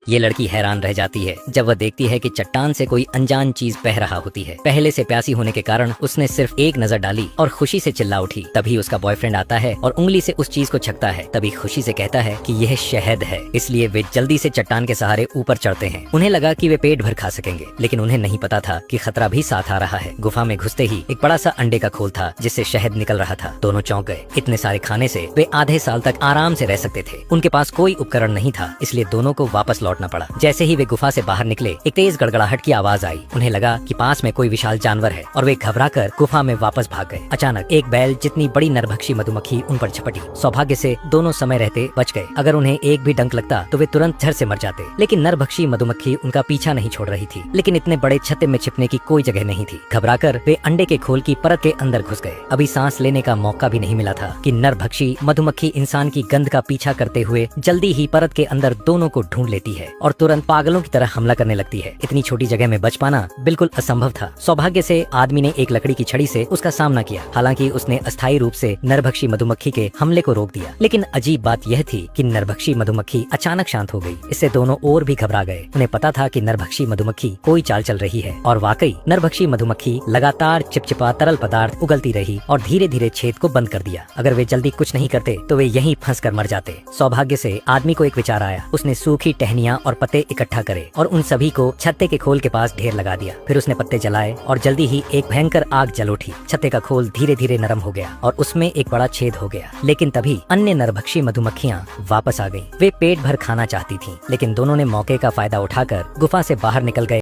ये लड़की हैरान रह जाती है जब वह देखती है कि चट्टान से कोई अनजान चीज बह रहा होती है। पहले से प्यासी होने के कारण उसने सिर्फ एक नजर डाली और खुशी से चिल्ला उठी। तभी उसका बॉयफ्रेंड आता है और उंगली से उस चीज को छकता है। तभी खुशी से कहता है कि यह शहद है। इसलिए वे जल्दी से चट्टान के सहारे ऊपर चढ़ते हैं। उन्हें लगा कि वे पेट भर खा सकेंगे, लेकिन उन्हें नहीं पता था कि खतरा भी साथ आ रहा है। गुफा में घुसते ही एक बड़ा सा अंडे का खोल था जिससे शहद निकल रहा था। दोनों चौंक गए। इतने सारे खाने से वे आधे साल तक आराम से रह सकते थे। उनके पास कोई उपकरण नहीं था, इसलिए दोनों को वापस लौटना पड़ा। जैसे ही वे गुफा से बाहर निकले, एक तेज गड़गड़ाहट की आवाज आई। उन्हें लगा कि पास में कोई विशाल जानवर है और वे घबराकर गुफा में वापस भाग गए। अचानक एक बैल जितनी बड़ी नरभक्षी मधुमक्खी उन पर झपटी। सौभाग्य से दोनों समय रहते बच गए। अगर उन्हें एक भी डंक लगता तो वे तुरंत झर से मर जाते। लेकिन नरभक्षी मधुमक्खी उनका पीछा नहीं छोड़ रही थी। लेकिन इतने बड़े छत्ते में छिपने की कोई जगह नहीं थी। घबराकर वे अंडे के खोल की परत के अंदर घुस गए। अभी सांस लेने का मौका भी नहीं मिला था कि नरभक्षी मधुमक्खी इंसान की गंध का पीछा करते हुए जल्दी ही परत के अंदर दोनों को ढूंढ लेती है और तुरंत पागलों की तरह हमला करने लगती है। इतनी छोटी जगह में बच पाना बिल्कुल असंभव था। सौभाग्य से आदमी ने एक लकड़ी की छड़ी से उसका सामना किया। हालांकि उसने अस्थायी रूप से नरभक्षी मधुमक्खी के हमले को रोक दिया। लेकिन अजीब बात यह थी कि नरभक्षी मधुमक्खी अचानक शांत हो गई। इससे दोनों और भी घबरा गए। उन्हें पता था कि नरभक्षी मधुमक्खी कोई चाल चल रही है और वाकई नरभक्षी मधुमक्खी लगातार चिपचिपा तरल पदार्थ उगलती रही और धीरे धीरे छेद को बंद कर दिया। अगर वे जल्दी कुछ नहीं करते तो वे यहीं फंस कर मर जाते। सौभाग्य से आदमी को एक विचार आया। उसने सूखी टहनियां और पत्ते इकट्ठा करे और उन सभी को छत्ते के खोल के पास ढेर लगा दिया। फिर उसने पत्ते जलाए और जल्दी ही एक भयंकर आग जल उठी। छत्ते का खोल धीरे धीरे नरम हो गया और उसमें एक बड़ा छेद हो गया। लेकिन तभी अन्य नरभक्षी मधुमक्खियां वापस आ गईं। वे पेट भर खाना चाहती थीं, लेकिन दोनों ने मौके का फायदा उठाकर गुफा से बाहर निकल गए।